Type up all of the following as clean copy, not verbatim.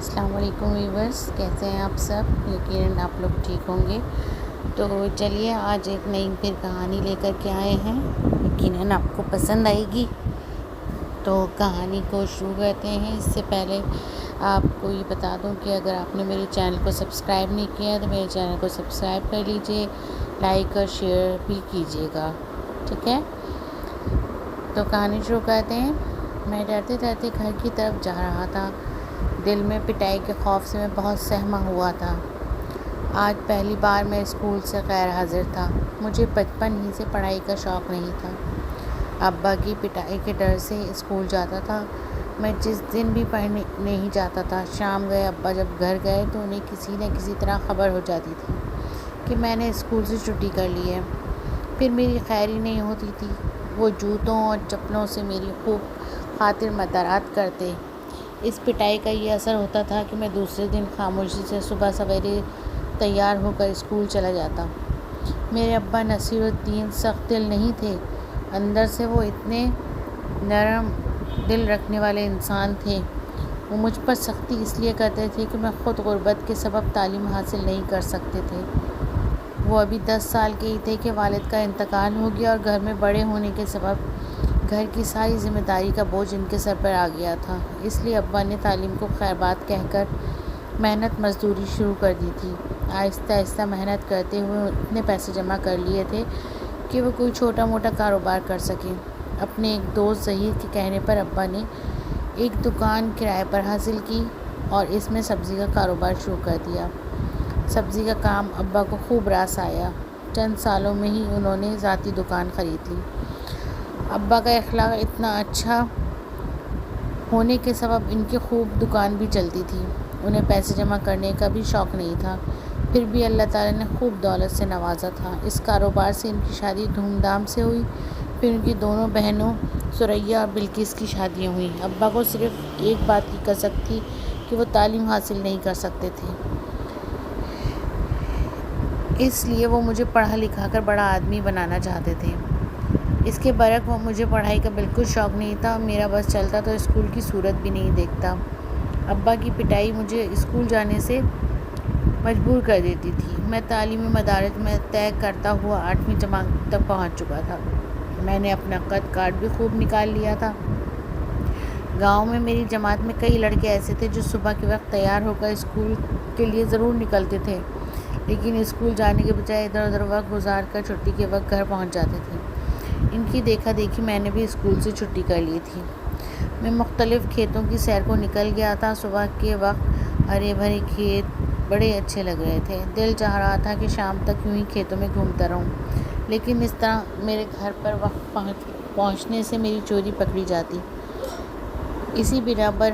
السلام علیکم ویورس، کیسے ہیں آپ سب؟ یقیناً آپ لوگ ٹھیک ہوں گے۔ تو چلیے آج ایک نئی پھر کہانی لے کر کے آئے ہیں، یقیناً آپ کو پسند آئے گی۔ تو کہانی کو شروع کرتے ہیں۔ اس سے پہلے آپ کو یہ بتا دوں کہ اگر آپ نے میرے چینل کو سبسکرائب نہیں کیا تو میرے چینل کو سبسکرائب کر لیجئے، لائک اور شیئر بھی کیجیے گا، ٹھیک ہے؟ تو کہانی شروع کرتے ہیں۔ میں ڈرتے ڈرتے گھر کی طرف جا رہا تھا۔ دل میں پٹائی کے خوف سے میں بہت سہما ہوا تھا۔ آج پہلی بار میں اسکول سے غیر حاضر تھا۔ مجھے بچپن ہی سے پڑھائی کا شوق نہیں تھا۔ ابا کی پٹائی کے ڈر سے اسکول جاتا تھا۔ میں جس دن بھی پڑھنے نہیں جاتا تھا، شام گئے ابا جب گھر گئے تو انہیں کسی نہ کسی طرح خبر ہو جاتی تھی کہ میں نے اسکول سے چھٹی کر لی ہے۔ پھر میری خیر ہی نہیں ہوتی تھی۔ وہ جوتوں اور چپلوں سے میری خوب خاطر مدارات کرتے۔ اس پٹائی کا یہ اثر ہوتا تھا کہ میں دوسرے دن خاموشی سے صبح سویرے تیار ہو کر اسکول چلا جاتا۔ میرے ابا نصیر الدین سخت دل نہیں تھے، اندر سے وہ اتنے نرم دل رکھنے والے انسان تھے۔ وہ مجھ پر سختی اس لیے کرتے تھے کہ میں خود غربت کے سبب تعلیم حاصل نہیں کر سکتے تھے۔ وہ ابھی 10 سال کے ہی تھے کہ والد کا انتقال ہو گیا اور گھر میں بڑے ہونے کے سبب گھر کی ساری ذمہ داری کا بوجھ ان کے سر پر آ گیا تھا۔ اس لیے ابا نے تعلیم کو خیر بات کہہ کر محنت مزدوری شروع کر دی تھی۔ آہستہ آہستہ محنت کرتے ہوئے اتنے پیسے جمع کر لیے تھے کہ وہ کوئی چھوٹا موٹا کاروبار کر سکیں۔ اپنے ایک دوست ظہیر کے کہنے پر ابا نے ایک دکان کرائے پر حاصل کی اور اس میں سبزی کا کاروبار شروع کر دیا۔ سبزی کا کام ابا کو خوب راس آیا۔ چند سالوں میں ہی انہوں نے ذاتی دکان خرید لی۔ ابا کا اخلاق اتنا اچھا ہونے کے سبب ان کی خوب دکان بھی چلتی تھی۔ انہیں پیسے جمع کرنے کا بھی شوق نہیں تھا، پھر بھی اللہ تعالیٰ نے خوب دولت سے نوازا تھا۔ اس کاروبار سے ان کی شادی دھوم دھام سے ہوئی۔ پھر ان کی دونوں بہنوں ثریا اور بلقیس کی شادیاں ہوئیں۔ ابا کو صرف ایک بات کی کسک تھی کہ وہ تعلیم حاصل نہیں کر سکتے تھے، اس لیے وہ مجھے پڑھا لکھا کر بڑا آدمی بنانا چاہتے تھے۔ اس کے برعکس مجھے پڑھائی کا بالکل شوق نہیں تھا۔ میرا بس چلتا تو اسکول کی صورت بھی نہیں دیکھتا۔ ابا کی پٹائی مجھے اسکول جانے سے مجبور کر دیتی تھی۔ میں تعلیمی مدارج میں طے کرتا ہوا 8ویں جماعت تک پہنچ چکا تھا۔ میں نے اپنا قد کاٹ بھی خوب نکال لیا تھا۔ گاؤں میں میری جماعت میں کئی لڑکے ایسے تھے جو صبح کے وقت تیار ہو کر اسکول کے لیے ضرور نکلتے تھے، لیکن اسکول جانے کے بجائے ادھر ادھر وقت گزار کر چھٹی کے وقت گھر پہنچ جاتے تھے۔ ان کی دیکھا دیکھی میں نے بھی اسکول سے چھٹی کر لی تھی۔ میں مختلف کھیتوں کی سیر کو نکل گیا تھا۔ صبح کے وقت ہرے بھرے کھیت بڑے اچھے لگ رہے تھے۔ دل چاہ رہا تھا کہ شام تک یوں ہی کھیتوں میں گھومتا رہوں، لیکن اس طرح میرے گھر پر وقت پہنچنے سے میری چوری پکڑی جاتی۔ اسی بنا پر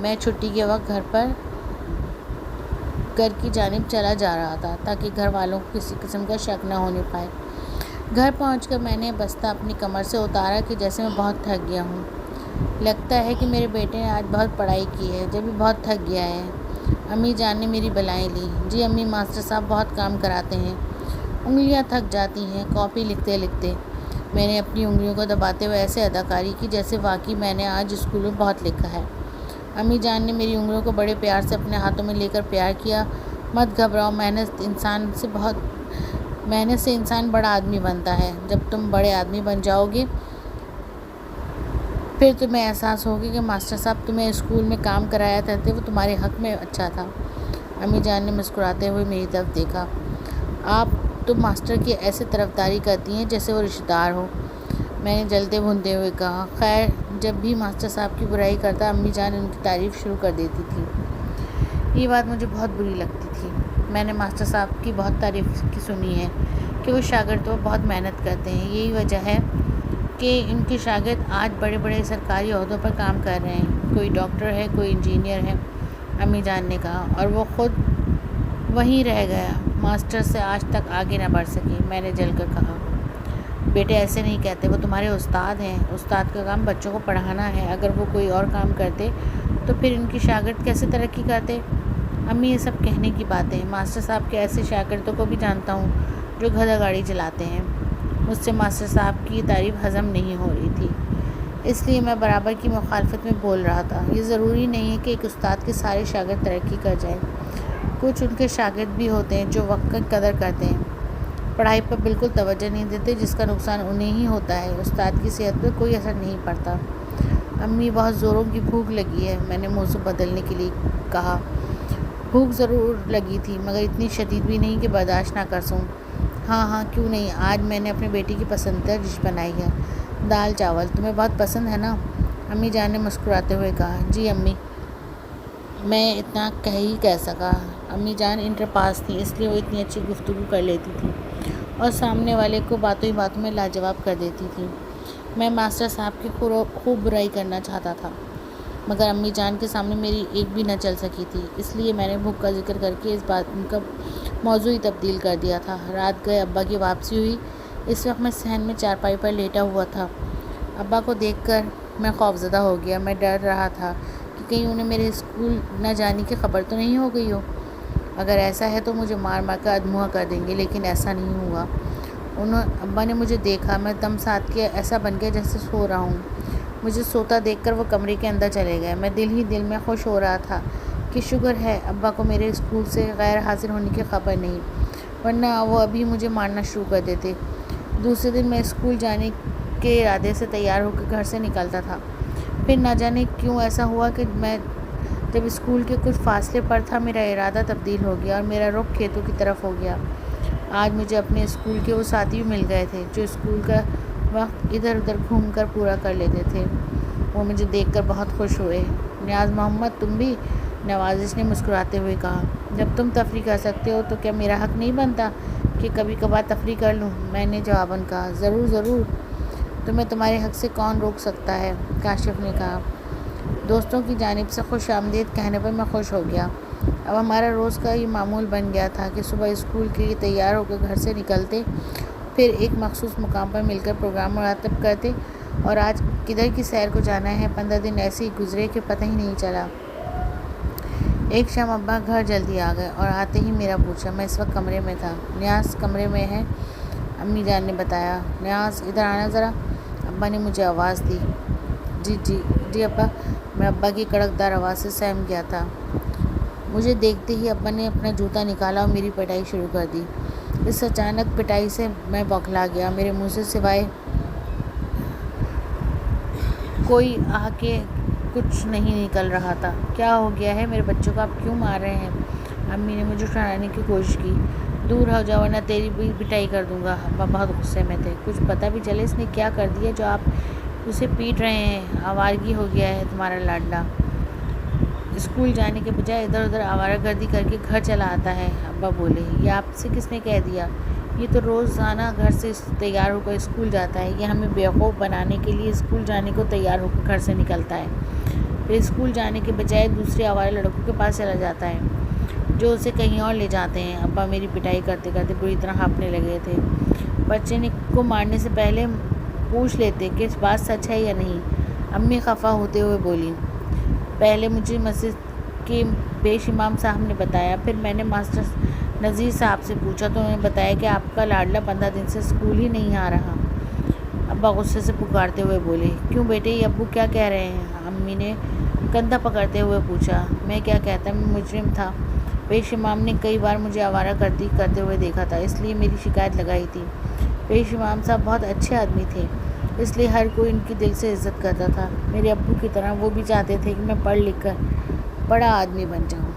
میں چھٹی کے وقت گھر کی جانب چلا جا رہا تھا تاکہ گھر والوں کو کسی قسم کا شک نہ ہونے پائے۔ گھر پہنچ کر میں نے بستہ اپنی کمر سے اتارا کہ جیسے میں بہت تھک گیا ہوں۔ لگتا ہے کہ میرے بیٹے نے آج بہت پڑھائی کی ہے، جبھی بہت تھک گیا ہے۔ امی جان نے میری بلائیں لی۔ جی امی، ماسٹر صاحب بہت کام کراتے ہیں، انگلیاں تھک جاتی ہیں کاپی لکھتے لکھتے۔ میں نے اپنی انگلیوں کو دباتے ہوئے ایسے اداکاری کی جیسے واقعی میں نے آج اسکول میں بہت لکھا ہے۔ امی جان نے میری انگلیوں کو بڑے پیار سے اپنے ہاتھوں میں لے کر پیار کیا۔ مت گھبراؤ، محنت سے انسان بڑا آدمی بنتا ہے۔ جب تم بڑے آدمی بن جاؤ گے پھر تمہیں احساس ہوگا کہ ماسٹر صاحب تمہیں اسکول میں کام کرایا کرتے وہ تمہارے حق میں اچھا تھا۔ امی جان نے مسکراتے ہوئے میری طرف دیکھا۔ آپ تو ماسٹر کی ایسے طرفداری کرتی ہیں جیسے وہ رشتہ دار ہو، میں نے جلتے بھونتے ہوئے کہا۔ خیر، جب بھی ماسٹر صاحب کی برائی کرتا امی جان ان کی تعریف شروع کر دیتی تھی۔ یہ بات مجھے بہت بری لگتی تھی۔ میں نے ماسٹر صاحب کی بہت تعریف کی سنی ہے کہ وہ شاگردوں پر بہت محنت کرتے ہیں۔ یہی وجہ ہے کہ ان کے شاگرد آج بڑے بڑے سرکاری عہدوں پر کام کر رہے ہیں، کوئی ڈاکٹر ہے، کوئی انجینئر ہے، امی جان نے کہا، اور وہ خود وہیں رہ گیا، ماسٹر سے آج تک آگے نہ بڑھ سکی۔ میں نے جل کر کہا، بیٹے ایسے نہیں کہتے، وہ تمہارے استاد ہیں، استاد کا کام بچوں کو پڑھانا ہے۔ اگر وہ کوئی اور کام کرتے تو پھر ان کی شاگرد کیسے ترقی کرتے؟ امی، یہ سب کہنے کی باتیں ہیں۔ ماسٹر صاحب کے ایسے شاگردوں کو بھی جانتا ہوں جو گدھا گاڑی چلاتے ہیں۔ مجھ سے ماسٹر صاحب کی یہ تعریف ہضم نہیں ہو رہی تھی۔ اس لیے میں برابر کی مخالفت میں بول رہا تھا۔ یہ ضروری نہیں ہے کہ ایک استاد کے سارے شاگرد ترقی کر جائیں۔ کچھ ان کے شاگرد بھی ہوتے ہیں جو وقت کی قدر کرتے ہیں، پڑھائی پر بالکل توجہ نہیں دیتے، جس کا نقصان انہیں ہی ہوتا ہے، استاد کی صحت پر کوئی اثر نہیں پڑتا۔ امی بہت زوروں کی بھوک لگی ہے، میں نے موضوع بدلنے کے لیے کہا۔ بھوک ضرور لگی تھی، مگر اتنی شدید بھی نہیں کہ برداشت نہ کر سکوں۔ ہاں کیوں نہیں، آج میں نے اپنے بیٹی کی پسندیدہ ڈش بنائی ہے، دال چاول، تمہیں بہت پسند ہے نا؟ امی جان نے مسکراتے ہوئے کہا۔ جی امی، میں اتنا کہہ سکا۔ امی جان انٹر پاس تھیں، اس لیے وہ اتنی اچھی گفتگو کر لیتی تھیں اور سامنے والے کو باتوں ہی باتوں میں لاجواب کر دیتی تھیں۔ میں ماسٹر صاحب کی خوب برائی کرنا چاہتا تھا، مگر امی جان کے سامنے میری ایک بھی نہ چل سکی تھی، اس لیے میں نے بھوک کا ذکر کر کے اس بات کا موضوع ہی تبدیل کر دیا تھا۔ رات گئے ابا کی واپسی ہوئی، اس وقت میں صحن میں چارپائی پر لیٹا ہوا تھا۔ ابا کو دیکھ کر میں خوفزدہ ہو گیا۔ میں ڈر رہا تھا کہ کہیں انہیں میرے اسکول نہ جانے کی خبر تو نہیں ہو گئی ہو۔ اگر ایسا ہے تو مجھے مار کر ادموا کر دیں گے، لیکن ایسا نہیں ہوا۔ ابا نے مجھے دیکھا، میں دم ساتھ کے ایسا بن گیا جیسے سو رہا ہوں۔ مجھے سوتا دیکھ کر وہ کمرے کے اندر چلے گئے۔ میں دل ہی دل میں خوش ہو رہا تھا کہ شکر ہے ابا کو میرے اسکول سے غیر حاضر ہونے کی خبر نہیں، ورنہ وہ ابھی مجھے مارنا شروع کر دیتے۔ دوسرے دن میں اسکول جانے کے ارادے سے تیار ہو کے گھر سے نکلتا تھا، پھر نہ جانے کیوں ایسا ہوا کہ میں جب اسکول کے کچھ فاصلے پر تھا، میرا ارادہ تبدیل ہو گیا اور میرا رخ کھیتوں کی طرف ہو گیا۔ آج مجھے اپنے اسکول کے وہ ساتھی بھی مل گئے تھے جو اسکول کا وقت ادھر ادھر گھوم کر پورا کر لیتے تھے۔ وہ مجھے دیکھ کر بہت خوش ہوئے۔ نیاز محمد، تم بھی؟ نوازش نے مسکراتے ہوئے کہا۔ جب تم تفریح کر سکتے ہو تو کیا میرا حق نہیں بنتا کہ کبھی کبھار تفریح کر لوں؟ میں نے جواباً کہا۔ ضرور، تمہیں تمہارے حق سے کون روک سکتا ہے؟ کاشف نے کہا۔ دوستوں کی جانب سے خوش آمدید کہنے پر میں خوش ہو گیا۔ اب ہمارا روز کا یہ معمول بن گیا تھا کہ صبح اسکول کے لیے تیار ہو کر گھر سے نکلتے، پھر ایک مخصوص مقام پر مل کر پروگرام مرتب کرتے، اور آج کدھر کی سیر کو جانا ہے۔ 15 دن ایسے ہی گزرے کہ پتہ ہی نہیں چلا۔ ایک شام ابا گھر جلدی آ گئے اور آتے ہی میرا پوچھا۔ میں اس وقت کمرے میں تھا۔ نیاز کمرے میں ہے، امی جان نے بتایا۔ نیاز ادھر آنا ذرا، ابا نے مجھے آواز دی۔ جی ابا۔ میں ابا کی کڑکدار آواز سے سہم گیا تھا۔ مجھے دیکھتے ہی ابا نے اپنا جوتا نکالا اور میری پٹائی شروع کر دی۔ اس اچانک پٹائی سے میں بوکھلا گیا۔ میرے منہ سے سوائے کوئی آہ کے کچھ نہیں نکل رہا تھا۔ کیا ہو گیا ہے؟ میرے بچوں کو آپ کیوں مار رہے ہیں؟ امی نے مجھے ٹھرانے کی کوشش کی۔ دور ہو جا ورنہ تیری بھی پٹائی کر دوں گا۔ ابا بہت غصے میں تھے۔ کچھ پتہ بھی چلے اس نے کیا کر دیا جو آپ اسے پیٹ رہے ہیں؟ آوارگی ہو گیا ہے تمہارا لاڈلا، اسکول جانے کے بجائے ادھر ادھر آوارہ گردی کر کے گھر چلا آتا ہے۔ ابا بولے۔ یہ آپ سے کس نے کہہ دیا؟ یہ تو روزانہ گھر سے تیار ہو کر اسکول جاتا ہے۔ یہ ہمیں بیوقوف بنانے کے لیے اسکول جانے کو تیار ہو کر گھر سے نکلتا ہے، پھر اسکول جانے کے بجائے دوسرے آوارہ لڑکوں کے پاس چلا جاتا ہے جو اسے کہیں اور لے جاتے ہیں۔ ابا میری پٹائی کرتے کرتے بری طرح ہانپنے لگے تھے۔ بچے کو مارنے سے پہلے پوچھ لیتے کہ اس بات سچ ہے یا نہیں، امی خفا ہوتے ہوئے بولی۔ پہلے مجھے مسجد کے پیش امام صاحب نے بتایا، پھر میں نے ماسٹر نذیر صاحب سے پوچھا تو انہوں نے بتایا کہ آپ کا لاڈلا 15 دن سے اسکول ہی نہیں آ رہا۔ ابا غصے سے پکارتے ہوئے بولے۔ کیوں بیٹے، یہ ابو کیا کہہ رہے ہیں؟ امی نے کندھا پکڑتے ہوئے پوچھا۔ میں کیا کہتا، میں مجرم تھا۔ پیش امام نے کئی بار مجھے آوارہ گردی کرتے ہوئے دیکھا تھا، اس لیے میری شکایت لگائی تھی۔ پیش امام صاحب بہت اچھے آدمی تھے، اس لیے ہر کوئی ان کی دل سے عزت کرتا تھا۔ میرے ابو کی طرح وہ بھی چاہتے تھے کہ میں پڑھ لکھ کر بڑا آدمی بن جاؤں۔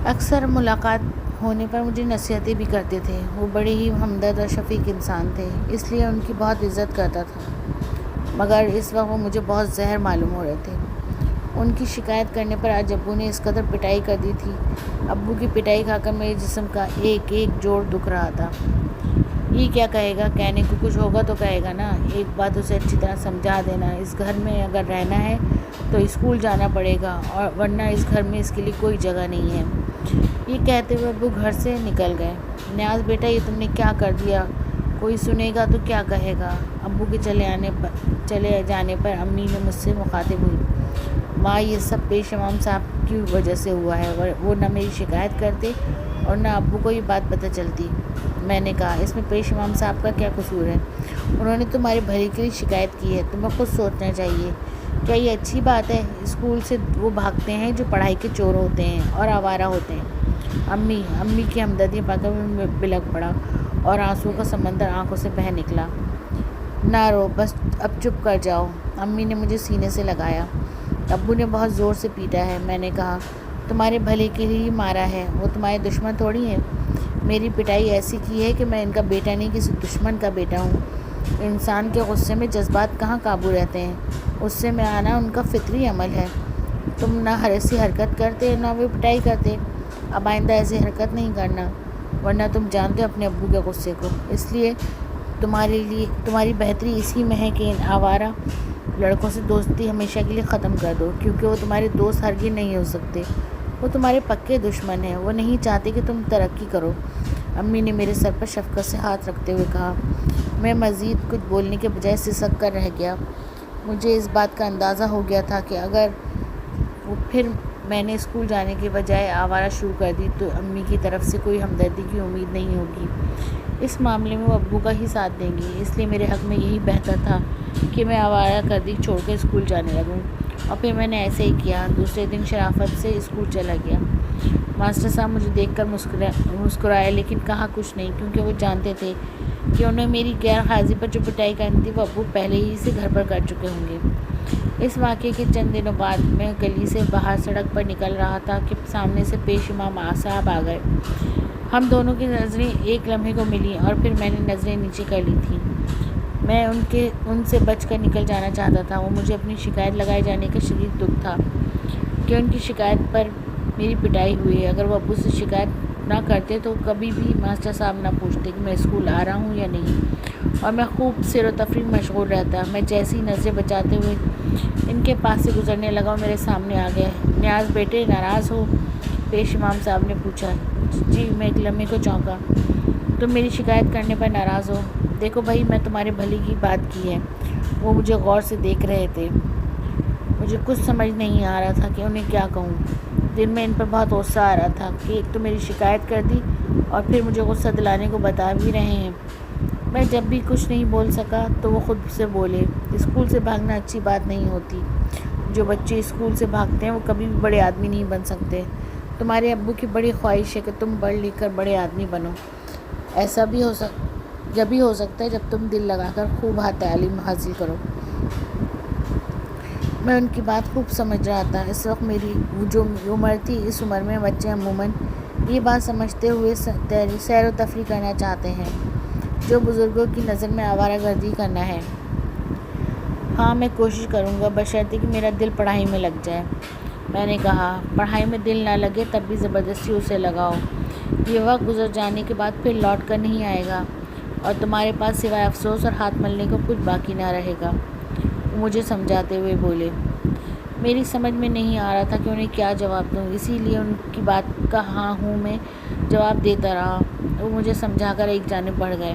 اکثر ملاقات ہونے پر مجھے نصیحتیں بھی کرتے تھے۔ وہ بڑے ہی ہمدرد اور شفیق انسان تھے، اس لیے ان کی بہت عزت کرتا تھا، مگر اس وقت وہ مجھے بہت زہر معلوم ہو رہے تھے۔ ان کی شکایت کرنے پر آج ابو نے اس قدر پٹائی کر دی تھی۔ ابو کی پٹائی کھا کر میرے جسم کا ایک ایک جوڑ دکھ رہا تھا۔ یہ کیا کہے گا؟ کہنے کو کچھ ہوگا تو کہے گا نا۔ ایک بات اسے اچھی طرح سمجھا دینا، اس گھر میں اگر رہنا ہے تو اسکول جانا پڑے گا، اور ورنہ اس گھر میں اس کے لیے کوئی جگہ نہیں ہے۔ یہ کہتے ہوئے ابو گھر سے نکل گئے۔ نیاز بیٹا، یہ تم نے کیا کر دیا؟ کوئی سنے گا تو کیا کہے گا؟ ابو کے چلے جانے پر امی نے مجھ سے مخاطب ہوئی۔ ماں، یہ سب پیش امام صاحب کی وجہ سے ہوا ہے، وہ نہ میری شکایت کرتے اور نہ ابو کو یہ بات پتہ چلتی۔ میں نے کہا اس میں پیش امام صاحب کا کیا قصور ہے؟ انہوں نے تمہارے بھلے کے لیے شکایت کی ہے، تمہیں خود سوچنا چاہیے۔ کیا یہ اچھی بات ہے؟ اسکول سے وہ بھاگتے ہیں جو پڑھائی کے چور ہوتے ہیں اور آوارہ ہوتے ہیں۔ امی کی ہمدردی پا کر میں بلک پڑا اور آنسوؤں کا سمندر آنکھوں سے بہہ نکلا۔ نہ رو، بس اب چپ کر جاؤ۔ امی نے مجھے سینے سے لگایا۔ ابو نے بہت زور سے پیٹا ہے۔ میں نے کہا تمہارے بھلے کے لیے ہی مارا ہے، وہ تمہارے دشمن تھوڑی ہیں۔ میری پٹائی ایسی کی ہے کہ میں ان کا بیٹا نہیں، کسی دشمن کا بیٹا ہوں۔ انسان کے غصے میں جذبات کہاں قابو رہتے ہیں؟ غصے میں آنا ان کا فطری عمل ہے۔ تم نہ ایسی حرکت کرتے نہ وہ پٹائی کرتے۔ اب آئندہ ایسی حرکت نہیں کرنا، ورنہ تم جانتے ہو اپنے ابو کے غصے کو۔ اس لیے تمہاری بہتری اسی میں ہے کہ ان آوارہ لڑکوں سے دوستی ہمیشہ کے لیے ختم کر دو، کیونکہ وہ تمہارے دوست ہرگز نہیں ہو سکتے۔ وہ تمہارے پکے دشمن ہیں، وہ نہیں چاہتے کہ تم ترقی کرو۔ امی نے میرے سر پر شفقت سے ہاتھ رکھتے ہوئے کہا۔ میں مزید کچھ بولنے کے بجائے سسک کر رہ گیا۔ مجھے اس بات کا اندازہ ہو گیا تھا کہ اگر پھر میں نے اسکول جانے کے بجائے آوارہ شروع کر دی تو امی کی طرف سے کوئی ہمدردی کی امید نہیں ہوگی۔ اس معاملے میں وہ ابو کا ہی ساتھ دیں گی، اس لیے میرے حق میں یہی بہتر تھا کہ میں آوارہ گردی چھوڑ کر اسکول جانے لگوں، اور پھر میں نے ایسے ہی کیا۔ دوسرے دن شرافت سے اسکول چلا گیا۔ ماسٹر صاحب مجھے دیکھ کر مسکرائے، لیکن کہا کچھ نہیں، کیونکہ وہ جانتے تھے کہ انہیں میری غیر حاضری پر جو پٹائی کرنی تھی وہ ابو پہلے ہی سے گھر پر کر چکے ہوں گے۔ اس واقعے کے چند دنوں بعد میں گلی سے باہر سڑک پر نکل رہا تھا کہ سامنے سے پیش امام صاحب آ گئے۔ ہم دونوں کی نظریں ایک لمحے کو ملیں اور پھر میں نے نظریں نیچے کر لی تھیں۔ میں ان سے بچ کر نکل جانا چاہتا تھا۔ وہ مجھے اپنی شکایت لگائے جانے کا شدید دکھ تھا کہ ان کی شکایت پر میری پٹائی ہوئی ہے۔ اگر وہ ابو سے شکایت نہ کرتے تو کبھی بھی ماسٹر صاحب نہ پوچھتے کہ میں اسکول آ رہا ہوں یا نہیں، اور میں خوب سیر و تفریح مشغول رہتا۔ میں جیسی نظریں بچاتے ہوئے ان کے پاس سے گزرنے لگا اور میرے سامنے آ گئے۔ نیاز بیٹے ناراض ہو؟ پیش امام صاحب نے پوچھا۔ جی، میں ایک لمحے کو چونکا۔ تم میری شکایت کرنے پر ناراض ہو؟ دیکھو بھائی، میں تمہارے بھلے کی بات کی ہے۔ وہ مجھے غور سے دیکھ رہے تھے۔ مجھے کچھ سمجھ نہیں آ رہا تھا کہ انہیں کیا کہوں۔ دل میں ان پر بہت غصہ آ رہا تھا کہ ایک تو میری شکایت کر دی اور پھر مجھے غصہ دلانے کو بتا بھی رہے ہیں۔ میں جب بھی کچھ نہیں بول سکا تو وہ خود سے بولے، اسکول سے بھاگنا اچھی بات نہیں ہوتی۔ جو بچے اسکول سے بھاگتے ہیں وہ کبھی بھی بڑے آدمی نہیں بن سکتے۔ تمہارے ابو کی بڑی خواہش ہے کہ تم پڑھ لکھ کر بڑے آدمی بنو۔ ایسا بھی جبھی ہو سکتا ہے جب تم دل لگا کر خوب تعلیم حاصل کرو۔ میں ان کی بات خوب سمجھ رہا تھا۔ اس وقت میری جو عمر تھی، اس عمر میں بچے عموماً یہ بات سمجھتے ہوئے سیر و تفریح کرنا چاہتے ہیں جو بزرگوں کی نظر میں آوارہ گردی کرنا ہے۔ ہاں، میں کوشش کروں گا، بشرطے کہ میرا دل پڑھائی میں لگ جائے۔ میں نے کہا پڑھائی میں دل نہ لگے تب بھی زبردستی اسے لگاؤ۔ یہ وقت گزر جانے کے بعد پھر لوٹ کر نہیں آئے گا اور تمہارے پاس سوائے افسوس اور ہاتھ ملنے کو کچھ باقی نہ رہے گا۔ وہ مجھے سمجھاتے ہوئے بولے۔ میری سمجھ میں نہیں آ رہا تھا کہ انہیں کیا جواب دوں، اسی لیے ان کی بات کا ہاں ہوں میں جواب دیتا رہا۔ وہ مجھے سمجھا کر ایک جانب بڑھ گئے۔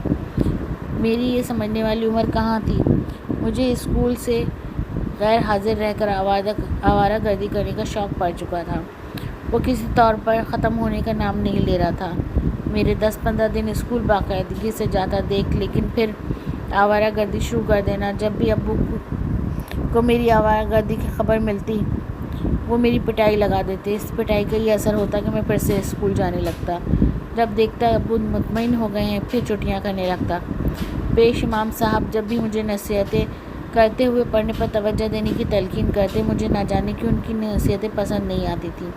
میری یہ سمجھنے والی عمر کہاں تھی؟ مجھے اسکول سے غیر حاضر رہ کر آوارہ گردی کرنے کا شوق پڑ چکا تھا۔ وہ کسی طور پر ختم ہونے کا نام نہیں لے رہا تھا۔ میرے 10-15 دن اسکول باقاعدگی سے جاتا دیکھ، لیکن پھر آوارہ گردی شروع کر دینا۔ جب بھی ابو کو میری آوارہ گردی کی خبر ملتی وہ میری پٹائی لگا دیتے۔ اس پٹائی کا یہ اثر ہوتا کہ میں پھر سے اسکول جانے لگتا۔ جب دیکھتا ابو مطمئن ہو گئے ہیں پھر چھٹیاں کرنے لگتا۔ پیش امام صاحب جب بھی مجھے نصیحتیں کرتے ہوئے پڑھنے پر توجہ دینے کی تلقین کرتے، مجھے نہ جانے کیوں ان کی نصیحتیں پسند نہیں آتی تھیں۔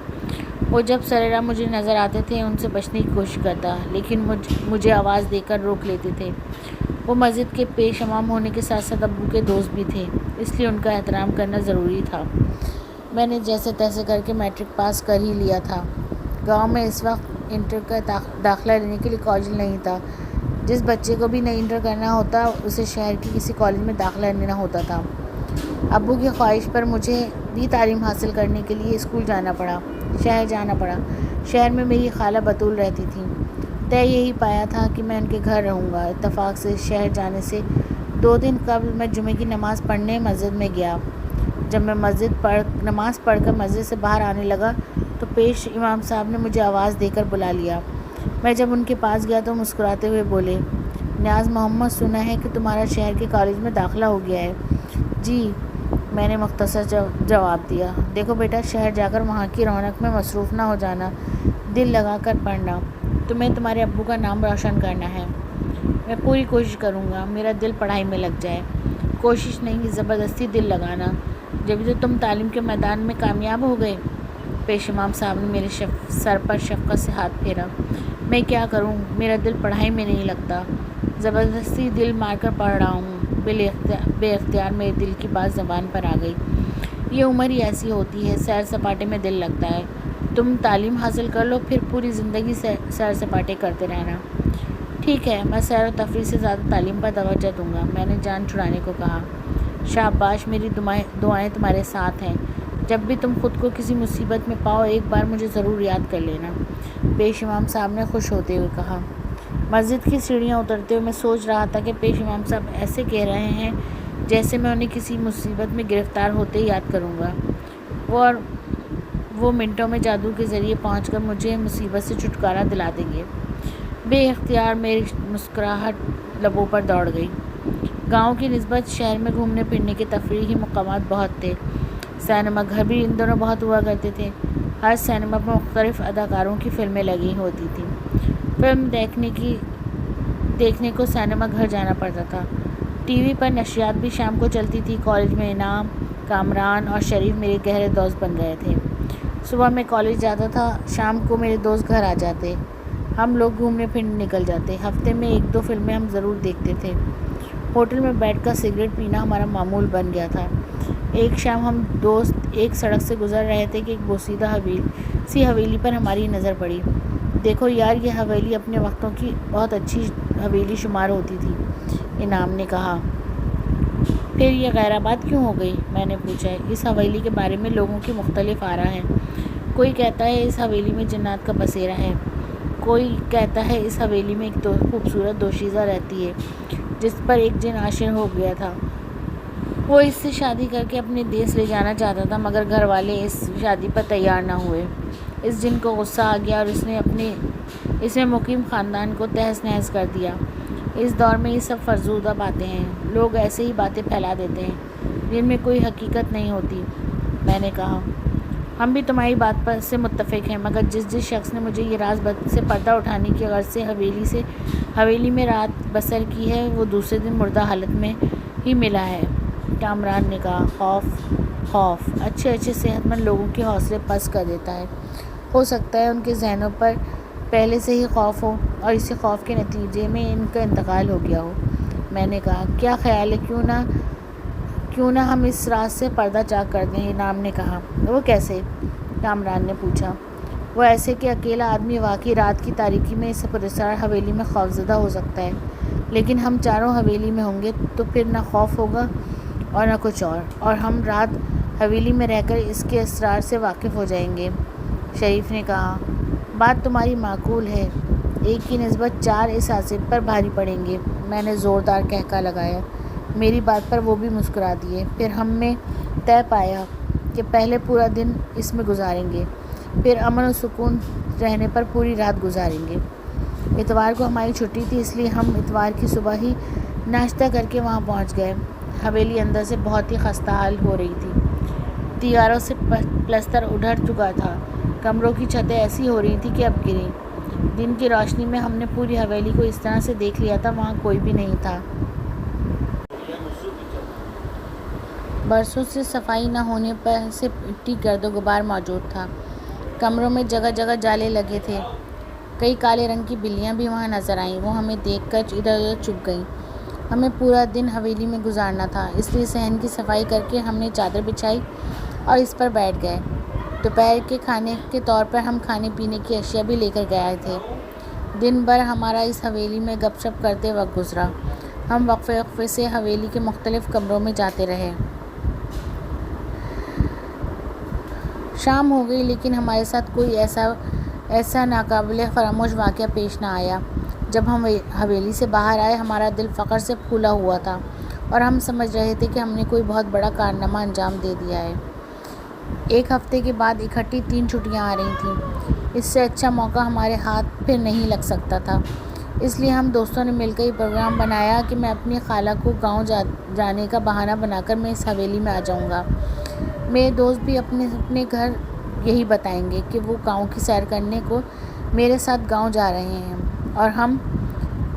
وہ جب سرراہ مجھے نظر آتے تھے ان سے بچنے کی کوشش کرتا، لیکن مجھے آواز دے کر روک لیتے تھے۔ وہ مسجد کے پیش امام ہونے کے ساتھ ساتھ ابو کے دوست بھی تھے، اس لیے ان کا احترام کرنا ضروری تھا۔ میں نے جیسے تیسے کر کے میٹرک پاس کر ہی لیا تھا۔ گاؤں میں اس وقت انٹر کا داخلہ لینے کے لیے کالج نہیں تھا۔ جس بچے کو بھی نئی انٹر کرنا ہوتا اسے شہر کی کسی کالج میں داخلہ لینا ہوتا تھا۔ ابو کی خواہش پر مجھے بھی تعلیم حاصل کرنے کے لیے شہر جانا پڑا۔ شہر میں میری خالہ بطول رہتی تھیں۔ طے یہی پایا تھا کہ میں ان کے گھر رہوں گا۔ اتفاق سے شہر جانے سے 2 دن قبل میں جمعے کی نماز پڑھنے مسجد میں گیا۔ جب میں نماز پڑھ کر مسجد سے باہر آنے لگا تو پیش امام صاحب نے مجھے آواز دے کر بلا لیا۔ میں جب ان کے پاس گیا تو مسکراتے ہوئے بولے، نیاز محمد، سنا ہے کہ تمہارا شہر کے کالج میں داخلہ ہو گیا ہے؟ جی، میں نے مختصر جواب دیا۔ دیکھو بیٹا، شہر جا کر وہاں کی رونق میں مصروف نہ ہو جانا، دل لگا کر پڑھنا۔ تمہیں تمہارے ابو کا نام روشن کرنا ہے۔ میں پوری کوشش کروں گا میرا دل پڑھائی میں لگ جائے۔ کوشش نہیں، زبردستی دل لگانا، جبھی تو تم تعلیم کے میدان میں کامیاب ہو گئے۔ پیش امام صاحب نے میرے سر پر شفقت سے ہاتھ پھیرا۔ میں کیا کروں، میرا دل پڑھائی میں نہیں لگتا، زبردستی دل مار کر پڑھ رہا ہوں۔ بے اختیار میرے دل کی بات زبان پر آ گئی۔ یہ عمر ہی ایسی ہوتی ہے، سیر سپاٹے میں دل لگتا ہے۔ تم تعلیم حاصل کر لو، پھر پوری زندگی سیر سپاٹے کرتے رہنا۔ ٹھیک ہے، میں سیر و تفریح سے زیادہ تعلیم پر توجہ دوں گا، میں نے جان چھڑانے کو کہا۔ شاباش، میری دعائیں تمہارے ساتھ ہیں۔ جب بھی تم خود کو کسی مصیبت میں پاؤ، ایک بار مجھے ضرور یاد کر لینا، پیش امام صاحب نے خوش ہوتے ہوئے کہا۔ مسجد کی سیڑھیاں اترتے ہوئے میں سوچ رہا تھا کہ پیش امام صاحب ایسے کہہ رہے ہیں جیسے میں انہیں کسی مصیبت میں گرفتار ہوتے ہی یاد کروں گا، اور وہ منٹوں میں جادو کے ذریعے پہنچ کر مجھے مصیبت سے چھٹکارا دلا دیں گے۔ بے اختیار میری مسکراہٹ لبوں پر دوڑ گئی۔ گاؤں کی نسبت شہر میں گھومنے پھرنے کے تفریحی مقامات بہت تھے۔ سینما گھر بھی ان دنوں بہت ہوا کرتے تھے۔ ہر سینما پر مختلف اداکاروں کی فلمیں لگی ہوتی تھیں۔ فلم دیکھنے کو سینما گھر جانا پڑتا تھا۔ ٹی وی پر نشریات بھی شام کو چلتی تھی۔ کالج میں انعام، کامران اور شریف میرے گہرے دوست بن گئے تھے۔ صبح میں کالج جاتا تھا، شام کو میرے دوست گھر آ جاتے، ہم لوگ گھومنے پھرنے نکل جاتے۔ ہفتے میں 1-2 فلمیں ہم ضرور دیکھتے تھے۔ ہوٹل میں بیٹھ کر سگریٹ پینا ہمارا معمول بن گیا تھا۔ ایک شام ہم دوست ایک سڑک سے گزر رہے تھے کہ ایک بوسیدہ حویلی پر ہماری نظر پڑی۔ دیکھو یار، یہ حویلی اپنے وقتوں کی بہت اچھی حویلی شمار ہوتی تھی، انعام نے کہا۔ پھر یہ غیر آباد کیوں ہو گئی؟ میں نے پوچھا۔ اس حویلی کے بارے میں لوگوں کی مختلف آراء ہیں۔ کوئی کہتا ہے اس حویلی میں جنات کا بسیرا ہے، کوئی کہتا ہے اس حویلی میں ایک خوبصورت دوشیزہ رہتی ہے جس پر ایک جن عاشق ہو گیا تھا۔ وہ اس سے شادی کر کے اپنے دیس لے جانا چاہتا تھا، مگر گھر والے اس شادی پر تیار نہ ہوئے۔ اس جن کو غصہ آ گیا اور اس نے مقیم خاندان کو تہس نہس کر دیا۔ اس دور میں یہ سب فرضودہ باتیں ہیں، لوگ ایسے ہی باتیں پھیلا دیتے ہیں جن میں کوئی حقیقت نہیں ہوتی، میں نے کہا۔ ہم بھی تمہاری بات پر سے متفق ہیں، مگر جس شخص نے مجھے یہ راز سے پردہ اٹھانے کی غرض سے حویلی میں رات بسر کی ہے، وہ دوسرے دن مردہ حالت میں ہی ملا ہے، کامران نے کہا۔ خوف اچھے صحت مند لوگوں کے حوصلے پست کر دیتا ہے۔ ہو سکتا ہے ان کے ذہنوں پر پہلے سے ہی خوف ہو اور اسی خوف کے نتیجے میں ان کا انتقال ہو گیا ہو، میں نے کہا۔ کیا خیال ہے، کیوں نہ ہم اس راز سے پردہ چاک کر دیں، انعام نے کہا۔ وہ کیسے؟ کامران نے پوچھا۔ وہ ایسے کہ اکیلا آدمی واقعی رات کی تاریکی میں اس پراسرار حویلی میں خوفزدہ ہو سکتا ہے، لیکن ہم چاروں حویلی میں ہوں گے تو پھر نہ خوف ہوگا اور نہ کچھ اور ہم رات حویلی میں رہ کر اس کے اسرار سے واقف ہو جائیں گے، شریف نے کہا۔ بات تمہاری معقول ہے، ایک کی نسبت 4 اس حادثے پر بھاری پڑیں گے، میں نے زوردار قہقہہ لگایا۔ میری بات پر وہ بھی مسکرا دیے۔ پھر ہم نے طے پایا کہ پہلے پورا دن اس میں گزاریں گے، پھر امن و سکون رہنے پر پوری رات گزاریں گے۔ اتوار کو ہماری چھٹی تھی، اس لیے ہم اتوار کی صبح ہی ناشتہ کر کے وہاں پہنچ گئے۔ حویلی اندر سے بہت ہی خستہ حال ہو رہی تھی۔ دیواروں سے پلستر اڑ چکا تھا، کمروں کی چھتیں ایسی ہو رہی تھیں کہ اب گریں۔ دن کی روشنی میں ہم نے پوری حویلی کو اس طرح سے دیکھ لیا تھا وہاں کوئی بھی نہیں تھا۔ برسوں سے صفائی نہ ہونے پر سے مٹی گرد و غبار موجود تھا۔ کمروں میں جگہ جگہ جالے لگے تھے۔ کئی کالے رنگ کی بلیاں بھی وہاں نظر آئیں، وہ ہمیں دیکھ کر ادھر ادھر چھپ گئیں۔ ہمیں پورا دن حویلی میں گزارنا تھا، اس لیے صحن کی صفائی کر کے ہم نے چادر بچھائی اور اس پر بیٹھ گئے۔ دوپہر کے کھانے کے طور پر ہم کھانے پینے کی اشیاء بھی لے کر گئے تھے۔ دن بھر ہمارا اس حویلی میں گپ شپ کرتے وقت گزرا۔ ہم وقفے سے حویلی کے مختلف کمروں میں جاتے رہے۔ شام ہو گئی، لیکن ہمارے ساتھ کوئی ایسا ناقابل فراموش واقعہ پیش نہ آیا۔ جب ہم حویلی سے باہر آئے، ہمارا دل فخر سے پھولا ہوا تھا اور ہم سمجھ رہے تھے کہ ہم نے کوئی بہت بڑا کارنامہ انجام دے دیا ہے۔ ایک ہفتے کے بعد اکٹھی 3 چھٹیاں آ رہی تھیں۔ اس سے اچھا موقع ہمارے ہاتھ پھر نہیں لگ سکتا تھا، اس لیے ہم دوستوں نے مل کر یہ پروگرام بنایا کہ میں اپنی خالہ کو گاؤں جانے کا بہانہ بنا کر میں اس حویلی میں آ جاؤں گا۔ میرے دوست بھی اپنے گھر یہی بتائیں گے کہ وہ گاؤں کی سیر کرنے کو میرے ساتھ گاؤں جا رہے ہیں، اور ہم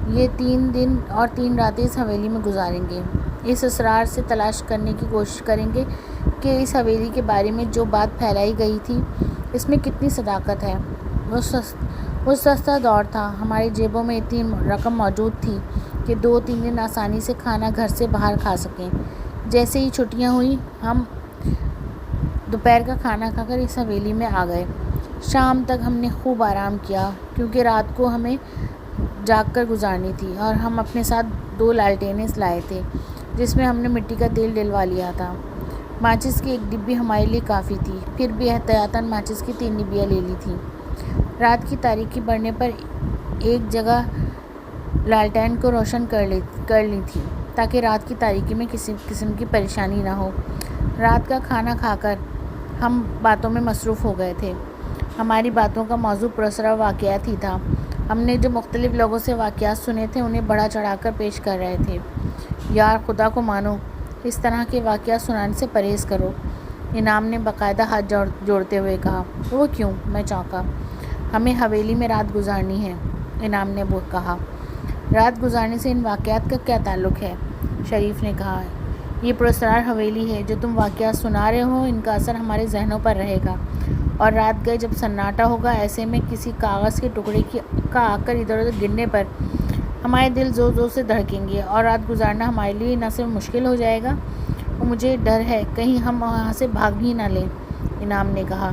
یہ 3 دن اور 3 راتیں اس حویلی میں گزاریں گے۔ اس اسرار سے تلاش کرنے کی کوشش کریں گے کہ اس حویلی کے بارے میں جو بات پھیلائی گئی تھی اس میں کتنی صداقت ہے۔ وہ سستا دور تھا، ہماری جیبوں میں اتنی رقم موجود تھی کہ 2-3 دن آسانی سے کھانا گھر سے باہر کھا سکیں۔ جیسے ہی چھٹیاں ہوئیں ہم دوپہر کا کھانا کھا کر اس حویلی میں آ گئے۔ شام تک ہم نے خوب آرام کیا کیونکہ رات کو ہمیں جاگ کر گزارنی تھی، اور ہم اپنے ساتھ 2 لالٹینیں لائے تھے جس میں ہم نے مٹی کا تیل ڈلوا لیا تھا۔ ماچس کی 1 ڈبی ہمارے لیے کافی تھی، پھر بھی احتیاطاً ماچس کی 3 ڈبیاں لے لی تھیں۔ رات کی تاریکی بڑھنے پر ایک جگہ لالٹین کو روشن کر لی تھی تاکہ رات کی تاریکی میں کسی قسم کی پریشانی نہ ہو۔ رات کا کھانا کھا کر ہم باتوں میں مصروف ہو گئے تھے۔ ہماری باتوں کا موضوع پراسرار واقعات ہی تھا۔ ہم نے جو مختلف لوگوں سے واقعات سنے تھے انہیں بڑھا چڑھا کر پیش کر رہے تھے۔ یار خدا کو مانو، اس طرح کے واقعات سنانے سے پرہیز کرو، انعام نے باقاعدہ ہاتھ جوڑتے ہوئے کہا۔ وہ کیوں؟ میں چونکا۔ ہمیں حویلی میں رات گزارنی ہے، انعام نے کہا۔ رات گزارنے سے ان واقعات کا کیا تعلق ہے؟ شریف نے کہا۔ یہ پراسرار حویلی ہے، جو تم واقعات سنا رہے ہو ان کا اثر ہمارے ذہنوں پر رہے گا، اور رات گئے جب سناٹا ہوگا، ایسے میں کسی کاغذ کے ٹکڑے کا آ کر ادھر ادھر گرنے پر ہمارے دل زور زور سے دھڑکیں گے، اور رات گزارنا ہمارے لیے نہ صرف مشکل ہو جائے گا، اور مجھے ڈر ہے کہیں ہم وہاں سے بھاگ ہی نہ لیں، انعام نے کہا۔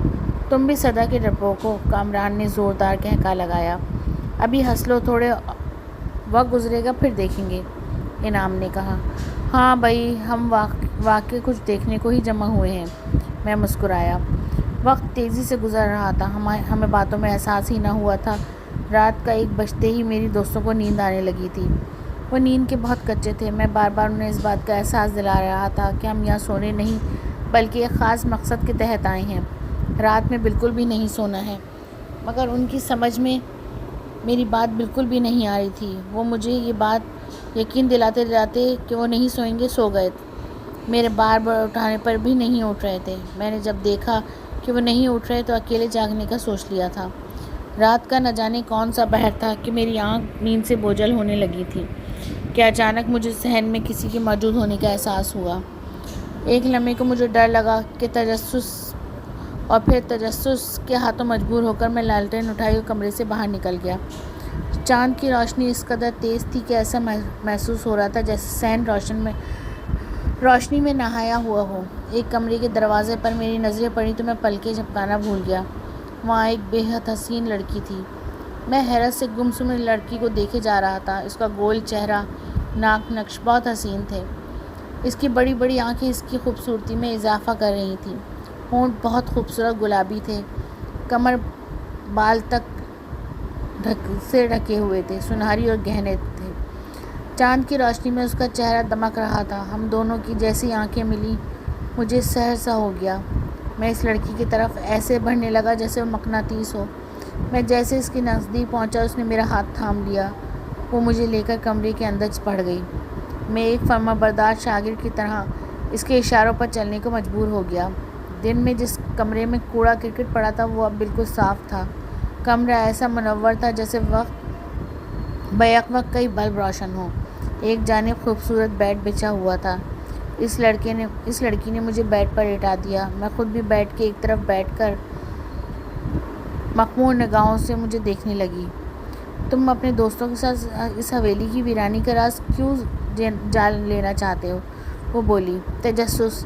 تم بھی صدا کے ڈرپوک ہو، کامران نے زوردار کہکا لگایا۔ ابھی ہنس لو، تھوڑے وقت گزرے گا پھر دیکھیں گے، انعام نے کہا۔ ہاں بھائی، ہم واقعی کچھ دیکھنے کو ہی جمع ہوئے ہیں، میں مسکرایا۔ وقت تیزی سے گزر رہا تھا، ہمیں باتوں میں احساس ہی نہ ہوا تھا۔ رات کا 1 بجتے ہی میری دوستوں کو نیند آنے لگی تھی۔ وہ نیند کے بہت کچے تھے۔ میں بار بار انہیں اس بات کا احساس دلا رہا تھا کہ ہم یہاں سونے نہیں بلکہ ایک خاص مقصد کے تحت آئے ہیں۔ رات میں بالکل بھی نہیں سونا ہے، مگر ان کی سمجھ میں میری بات بالکل بھی نہیں آ رہی تھی۔ وہ مجھے یہ بات یقین دلاتے کہ وہ نہیں سوئیں گے، سو گئے۔ میرے بار بار اٹھانے پر بھی نہیں اٹھ رہے تھے۔ میں نے جب دیکھا کہ وہ نہیں اٹھ رہے تو اکیلے جاگنے کا سوچ لیا تھا۔ رات کا نہ جانے کون سا پہر تھا کہ میری آنکھ نیند سے بوجھل ہونے لگی تھی کہ اچانک مجھے ذہن میں کسی کے موجود ہونے کا احساس ہوا۔ ایک لمحے کو مجھے ڈر لگا کہ تجسس، اور پھر تجسس کے ہاتھوں مجبور ہو کر میں لالٹین اٹھائی اور کمرے سے باہر نکل گیا۔ چاند کی روشنی اس قدر تیز تھی کہ ایسا محسوس ہو رہا تھا جیسے صحن روشنی میں نہایا ہوا ہو۔ ایک کمرے کے دروازے پر میری نظریں پڑیں تو میں پلکیں جھپکانا بھول گیا۔ وہاں ایک بے حد حسین لڑکی تھی۔ میں حیرت سے گمسم لڑکی کو دیکھے جا رہا تھا۔ اس کا گول چہرہ، ناک نقش بہت حسین تھے۔ اس کی بڑی بڑی آنکھیں اس کی خوبصورتی میں اضافہ کر رہی تھیں۔ ہونٹ بہت خوبصورت گلابی تھے، کمر بال تک سے ڈھکے ہوئے تھے، سنہری اور گہنے تھے۔ چاند کی روشنی میں اس کا چہرہ دمک رہا تھا۔ ہم دونوں کی جیسی آنکھیں ملی، مجھے سحر سا ہو گیا۔ میں اس لڑکی کی طرف ایسے بڑھنے لگا جیسے وہ مقناطیس ہو۔ میں جیسے اس کے نزدیک پہنچا اس نے میرا ہاتھ تھام لیا۔ وہ مجھے لے کر کمرے کے اندر بڑھ گئی۔ میں ایک فرمانبردار شاگرد کی طرح اس کے اشاروں پر چلنے کو مجبور ہو گیا۔ دن میں جس کمرے میں کوڑا کرکٹ پڑا تھا وہ اب بالکل صاف تھا۔ کمرہ ایسا منور تھا جیسے بیک وقت کئی بلب روشن ہوں۔ ایک جانب خوبصورت بیڈ بچھا ہوا تھا۔ اس لڑکی نے مجھے بیڈ پر لٹا دیا۔ میں خود بھی بیڈ کے ایک طرف بیٹھ کر مخمور نگاہوں سے مجھے دیکھنے لگی۔ تم اپنے دوستوں کے ساتھ اس حویلی کی ویرانی کا راز کیوں جان لینا چاہتے ہو؟ وہ بولی۔ تجسس۔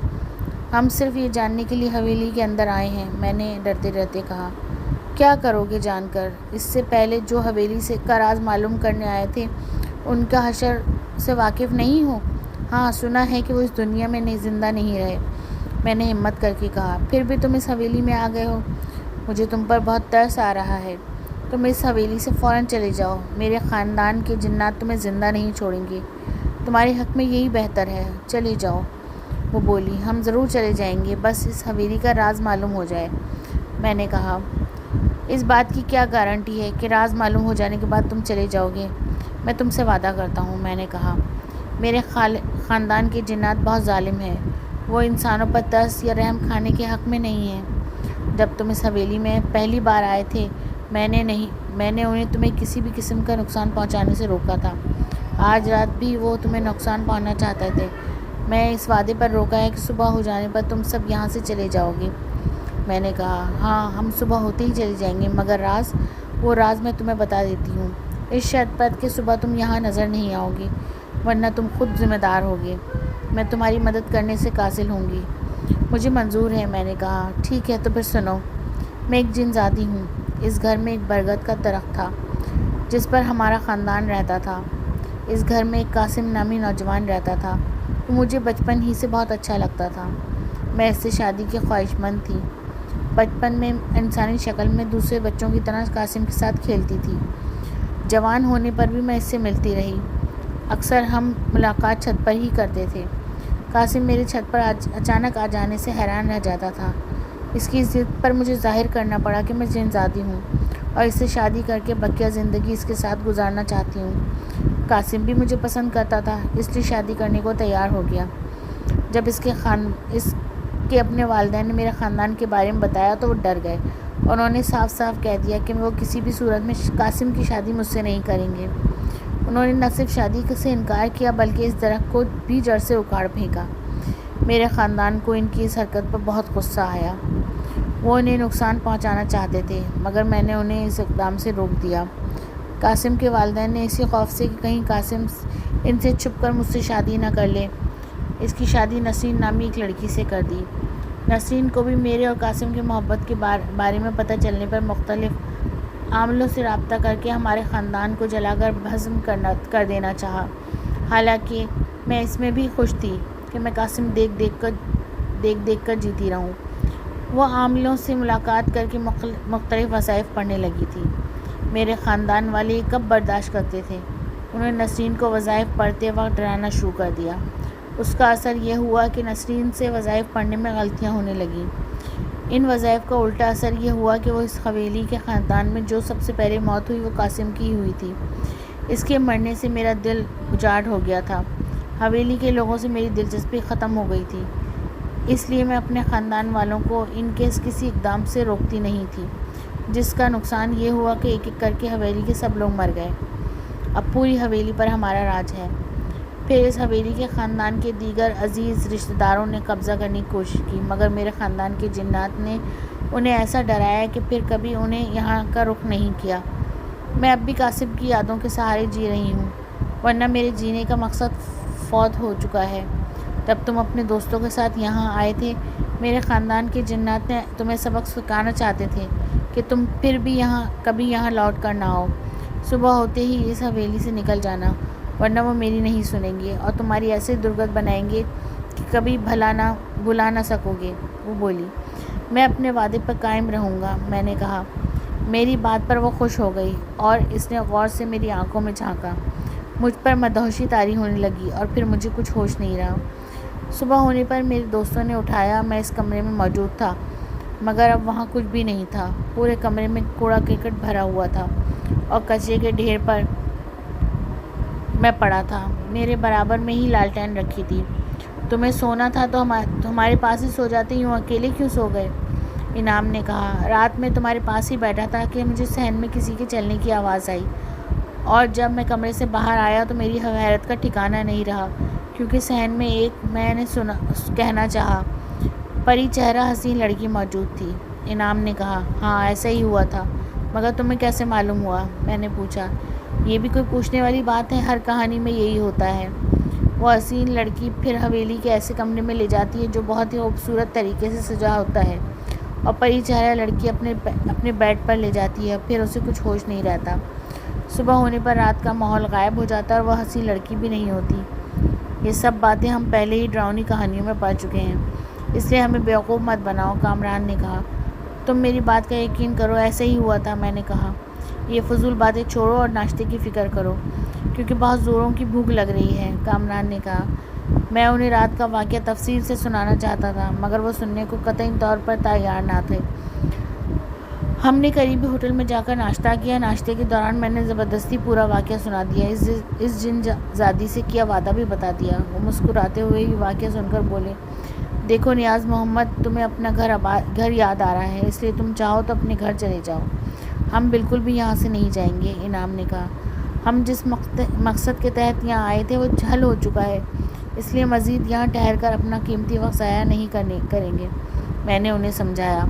ہم صرف یہ جاننے کے لیے حویلی کے اندر آئے ہیں، میں نے ڈرتے ڈرتے کہا۔ کیا کرو گے جان کر؟ اس سے پہلے جو حویلی کا راز معلوم کرنے آئے تھے ان کا حشر سے واقف نہیں ہو؟ ہاں، سنا ہے کہ وہ اس دنیا میں زندہ نہیں رہے، میں نے ہمت کر کے کہا۔ پھر بھی تم اس حویلی میں آ گئے ہو، مجھے تم پر بہت ترس آ رہا ہے۔ تم اس حویلی سے فوراً چلے جاؤ، میرے خاندان کے جنات تمہیں زندہ نہیں چھوڑیں گے، تمہارے حق میں یہی بہتر ہے، چلی جاؤ۔ وہ بولی۔ ہم ضرور چلے جائیں گے، بس اس حویلی کا راز معلوم ہو جائے، میں نے کہا۔ اس بات کی کیا گارنٹی ہے کہ راز معلوم ہو جانے کے بعد تم چلے جاؤ گے؟ میں تم سے وعدہ کرتا ہوں، میں نے کہا۔ میرے خاندان کے جنات بہت ظالم ہیں، وہ انسانوں پر ترس یا رحم کھانے کے حق میں نہیں ہیں۔ جب تم اس حویلی میں پہلی بار آئے تھے میں نے انہیں تمہیں کسی بھی قسم کا نقصان پہنچانے سے روکا تھا۔ آج رات بھی وہ تمہیں نقصان پہنچانا چاہتے تھے۔ میں اس وعدے پر روکا ہے کہ صبح ہو جانے پر تم سب یہاں سے چلے جاؤ گے۔ میں نے کہا، ہاں ہم صبح ہوتے ہی چلے جائیں گے، مگر وہ راز میں تمہیں بتا دیتی ہوں، اس شرط پر کہ صبح تم یہاں نظر نہیں آؤ گے، ورنہ تم خود ذمہ دار ہوگے۔ میں تمہاری مدد کرنے سے قاصر ہوں گی۔ مجھے منظور ہے، میں نے کہا۔ ٹھیک ہے تو پھر سنو۔ میں ایک جن زادی ہوں۔ اس گھر میں ایک برگد کا درخت تھا جس پر ہمارا خاندان رہتا تھا۔ اس گھر میں ایک قاسم نامی نوجوان رہتا تھا۔ وہ مجھے بچپن ہی سے بہت اچھا لگتا تھا۔ میں اس سے شادی کی خواہش مند تھی۔ بچپن میں انسانی شکل میں دوسرے بچوں کی طرح قاسم کے ساتھ کھیلتی تھی۔ جوان ہونے پر بھی میں اس سے ملتی رہی۔ اکثر ہم ملاقات چھت پر ہی کرتے تھے۔ قاسم میرے چھت پر اچانک آ جانے سے حیران رہ جاتا تھا۔ اس کی ضد پر مجھے ظاہر کرنا پڑا کہ میں جن زادی ہوں اور اس سے شادی کر کے بقیہ زندگی اس کے ساتھ گزارنا چاہتی ہوں۔ قاسم بھی مجھے پسند کرتا تھا، اس لیے شادی کرنے کو تیار ہو گیا۔ جب اس کے اپنے والدین نے میرے خاندان کے بارے میں بتایا تو وہ ڈر گئے۔ انہوں نے صاف صاف کہہ دیا کہ وہ کسی بھی صورت میں قاسم کی شادی مجھ سے نہیں کریں گے۔ انہوں نے نہ صرف شادی سے انکار کیا بلکہ اس درخت کو بھی جڑ سے اکھاڑ پھینکا۔ میرے خاندان کو ان کی اس حرکت پر بہت غصہ آیا۔ وہ انہیں نقصان پہنچانا چاہتے تھے، مگر میں نے انہیں اس اقدام سے روک دیا۔ قاسم کے والدین نے اسی خوف سے کہ کہیں قاسم ان سے چھپ کر مجھ سے شادی نہ کر لے، اس کی شادی نسرین نامی ایک لڑکی سے کر دی۔ نسرین کو بھی میرے اور قاسم کی محبت کے بارے میں پتہ چلنے پر مختلف عاملوں سے رابطہ کر کے ہمارے خاندان کو جلا کر بھسم کر دینا چاہا۔ حالانکہ میں اس میں بھی خوش تھی کہ میں قاسم دیکھ دیکھ کر جیتی رہوں۔ وہ عاملوں سے ملاقات کر کے مختلف وظائف پڑھنے لگی تھی۔ میرے خاندان والے یہ کب برداشت کرتے تھے؟ انہوں نے نسرین کو وظائف پڑھتے وقت ڈرانا شروع کر دیا۔ اس کا اثر یہ ہوا کہ نسرین سے وظائف پڑھنے میں غلطیاں ہونے لگیں۔ ان وظائف کا الٹا اثر یہ ہوا کہ وہ اس حویلی کے خاندان میں جو سب سے پہلے موت ہوئی وہ قاسم کی ہوئی تھی۔ اس کے مرنے سے میرا دل اجاڑ ہو گیا تھا۔ حویلی کے لوگوں سے میری دلچسپی ختم ہو گئی تھی، اس لیے میں اپنے خاندان والوں کو ان کے کسی اقدام سے روکتی نہیں تھی، جس کا نقصان یہ ہوا کہ ایک ایک کر کے حویلی کے سب لوگ مر گئے۔ اب پوری حویلی پر ہمارا راج ہے۔ پھر اس حویلی کے خاندان کے دیگر عزیز رشتہ داروں نے قبضہ کرنے کی کوشش کی، مگر میرے خاندان کے جنات نے انہیں ایسا ڈرایا کہ پھر کبھی انہیں یہاں کا رخ نہیں کیا۔ میں اب بھی قاسم کی یادوں کے سہارے جی رہی ہوں، ورنہ میرے جینے کا مقصد فوت ہو چکا ہے۔ جب تم اپنے دوستوں کے ساتھ یہاں آئے تھے، میرے خاندان کے جنات نے تمہیں سبق سکھانا چاہتے تھے کہ تم پھر بھی کبھی یہاں لوٹ کر نہ آؤ۔ صبح ہوتے ہی اس حویلی سے نکل جانا، ورنہ وہ میری نہیں سنیں گے اور تمہاری ایسے درگت بنائیں گے کہ کبھی بھلا نہ سکو گے۔ وہ بولی، میں اپنے وعدے پر قائم رہوں گا، میں نے کہا۔ میری بات پر وہ خوش ہو گئی اور اس نے غور سے میری آنکھوں میں جھانکا۔ مجھ پر مدہوشی طاری ہونے لگی اور پھر مجھے کچھ ہوش نہیں رہا۔ صبح ہونے پر میرے دوستوں نے اٹھایا۔ میں اس کمرے میں موجود تھا، مگر اب وہاں کچھ بھی نہیں تھا۔ پورے کمرے میں کوڑا کرکٹ بھرا ہوا تھا اور کچرے کے ڈھیر پر میں پڑا تھا۔ میرے برابر میں ہی لالٹین رکھی تھی۔ تمہیں سونا تھا تو ہمارے پاس ہی سو جاتے، یوں اکیلے کیوں سو گئے؟ انعام نے کہا، رات میں تمہارے پاس ہی بیٹھا تھا کہ مجھے صحن میں کسی کے چلنے کی آواز آئی، اور جب میں کمرے سے باہر آیا تو میری حیرت کا ٹھکانہ نہیں رہا، کیونکہ صحن میں ایک میں نے کہنا چاہا پری چہرہ حسین لڑکی موجود تھی۔ انعام نے کہا، ہاں ایسا ہی ہوا تھا، مگر تمہیں کیسے معلوم ہوا؟ میں نے پوچھا۔ یہ بھی کوئی پوچھنے والی بات ہے، ہر کہانی میں یہی ہوتا ہے۔ وہ حسین لڑکی پھر حویلی کے ایسے کمرے میں لے جاتی ہے جو بہت ہی خوبصورت طریقے سے سجا ہوتا ہے، اور پری چہرہ لڑکی اپنے بیڈ پر لے جاتی ہے، پھر اسے کچھ ہوش نہیں رہتا۔ صبح ہونے پر رات کا ماحول غائب ہو جاتا ہے اور وہ حسین لڑکی بھی نہیں ہوتی۔ یہ سب باتیں ہم پہلے ہی ڈراؤنی کہانیوں میں پڑھ چکے ہیں، اس لیے ہمیں بیوقوف مت بناؤ، کامران نے کہا۔ تم میری بات کا یقین کرو، ایسا ہی ہوا تھا، میں نے کہا۔ یہ فضول باتیں چھوڑو اور ناشتے کی فکر کرو، کیونکہ بہت زوروں کی بھوک لگ رہی ہے، کامران نے کہا۔ میں انہیں رات کا واقعہ تفصیل سے سنانا چاہتا تھا، مگر وہ سننے کو قطعی طور پر تیار نہ تھے۔ ہم نے قریبی ہوٹل میں جا کر ناشتہ کیا۔ ناشتے کے دوران میں نے زبردستی پورا واقعہ سنا دیا، اس جن زادی سے کیا وعدہ بھی بتا دیا۔ وہ مسکراتے ہوئے یہ واقعہ سن کر بولے، دیکھو نیاز محمد، تمہیں اپنا گھر یاد آ رہا ہے، اس لیے تم چاہو تو اپنے گھر چلے جاؤ۔ ہم بالکل بھی یہاں سے نہیں جائیں گے، انعام نے کہا۔ ہم جس مقصد کے تحت یہاں آئے تھے وہ حل ہو چکا ہے، اس لیے مزید یہاں ٹھہر کر اپنا قیمتی وقت ضائع نہیں کریں گے۔ میں نے انہیں سمجھایا،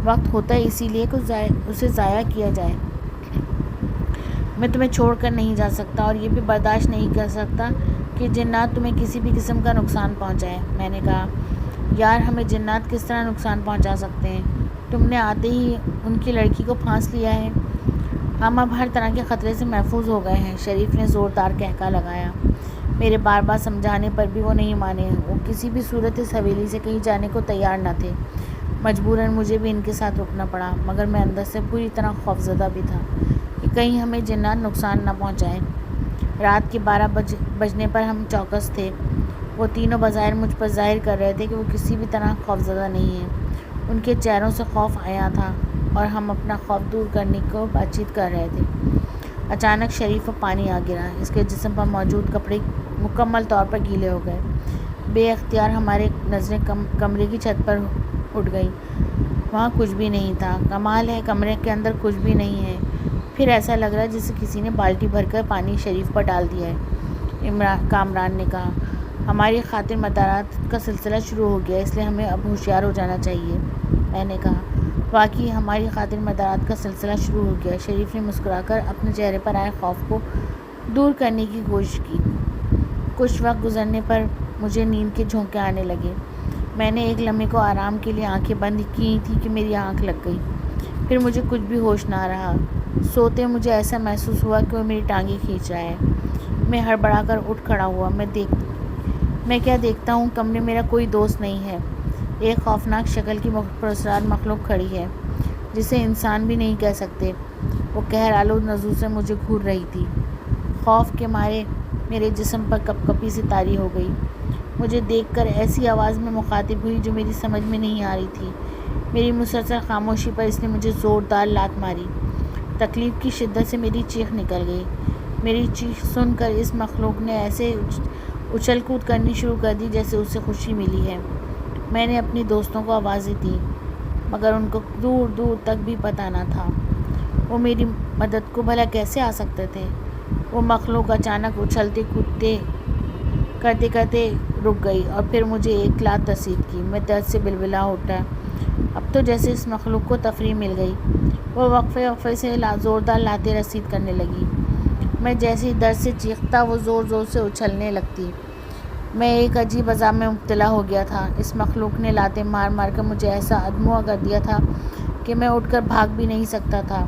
وقت ہوتا ہے اسی لیے کہ اسے ضائع کیا جائے۔ میں تمہیں چھوڑ کر نہیں جا سکتا اور یہ بھی برداشت نہیں کر سکتا کہ جنات تمہیں کسی بھی قسم کا نقصان پہنچائے۔ میں نے کہا، یار ہمیں جنات کس طرح نقصان پہنچا سکتے ہیں؟ تم نے آتے ہی ان کی لڑکی کو پھانس لیا ہے، ہم اب ہر طرح کے خطرے سے محفوظ ہو گئے ہیں۔ شریف نے زوردار قہقہہ لگایا۔ میرے بار بار سمجھانے پر بھی وہ نہیں مانے۔ وہ کسی بھی صورت اس حویلی سے کہیں جانے کو تیار نہ تھے۔ مجبوراً مجھے بھی ان کے ساتھ رکنا پڑا، مگر میں اندر سے پوری طرح خوفزدہ بھی تھا کہ کہیں ہمیں جنات نقصان نہ پہنچائیں۔ رات کے 12 بجنے پر ہم چوکس تھے۔ وہ تینوں بظاہر مجھ پر ظاہر کر رہے تھے کہ وہ کسی بھی طرح خوفزدہ نہیں ہیں۔ ان کے چہروں سے خوف عیاں تھا اور ہم اپنا خوف دور کرنے کو بات چیت کر رہے تھے۔ اچانک شریف پر پانی آ گرا۔ اس کے جسم پر موجود کپڑے مکمل طور پر گیلے ہو گئے۔ بے اختیار ہمارے نظریں کمرے کی چھت پر اٹھ گئیں۔ وہاں کچھ بھی نہیں تھا۔ کمال ہے، کمرے کے اندر کچھ بھی نہیں ہے۔ پھر ایسا لگ رہا جیسے کسی نے بالٹی بھر کر پانی شریف پر ڈال دیا ہے۔ کامران نے کہا، ہماری خاطر مدارات کا سلسلہ شروع ہو گیا، اس لیے ہمیں اب ہوشیار ہو جانا چاہیے۔ میں نے کہا، واقعی ہماری خاطر مدارات کا سلسلہ شروع ہو گیا۔ شریف نے مسکرا کر اپنے چہرے پر آئے خوف کو دور کرنے کی کوشش کی۔ کچھ وقت گزرنے پر مجھے نیند کے جھونکے آنے لگے۔ میں نے ایک لمحے کو آرام کے لیے آنکھیں بند کی تھی کہ میری آنکھ لگ گئی۔ پھر مجھے کچھ بھی ہوش نہ رہا۔ سوتے مجھے ایسا محسوس ہوا کہ وہ میری ٹانگیں کھینچ رہا ہے۔ میں ہڑبڑا کر اٹھ کھڑا ہوا۔ میں کیا دیکھتا ہوں، کمرے میرا کوئی دوست نہیں ہے۔ ایک خوفناک شکل کی پراسرار مخلوق کھڑی ہے، جسے انسان بھی نہیں کہہ سکتے۔ وہ قہر آلود نظروں سے مجھے گھور رہی تھی۔ خوف کے مارے میرے جسم پر کپکپی سی طاری ہو گئی۔ مجھے دیکھ کر ایسی آواز میں مخاطب ہوئی جو میری سمجھ میں نہیں آ رہی تھی۔ میری مسلسل خاموشی پر اس نے مجھے زوردار لات ماری۔ تکلیف کی شدت سے میری چیخ نکل گئی۔ میری چیخ سن کر اس مخلوق نے ایسے اچھل کود کرنی شروع کر دی جیسے اسے خوشی ملی ہے۔ میں نے اپنی دوستوں کو آوازیں دیں، مگر ان کو دور دور تک بھی پتہ نہ تھا وہ میری مدد کو بھلا کیسے آ سکتے تھے۔ وہ مخلوق اچانک اچھلتے کودتے کرتے کرتے رک گئی اور پھر مجھے ایک لات رسید کی۔ میں درد سے بلبلا اٹھا۔ اب تو جیسے اس مخلوق کو تفریح مل گئی، وہ وقفے سے زوردار لاتیں رسید کرنے لگی۔ میں جیسے ہی درد سے چیختا وہ زور زور سے اچھلنے لگتی۔ میں ایک عجیب عذاب میں مبتلا ہو گیا تھا۔ اس مخلوق نے لاتیں مار مار کر مجھے ایسا ادموا کر دیا تھا کہ میں اٹھ کر بھاگ بھی نہیں سکتا تھا۔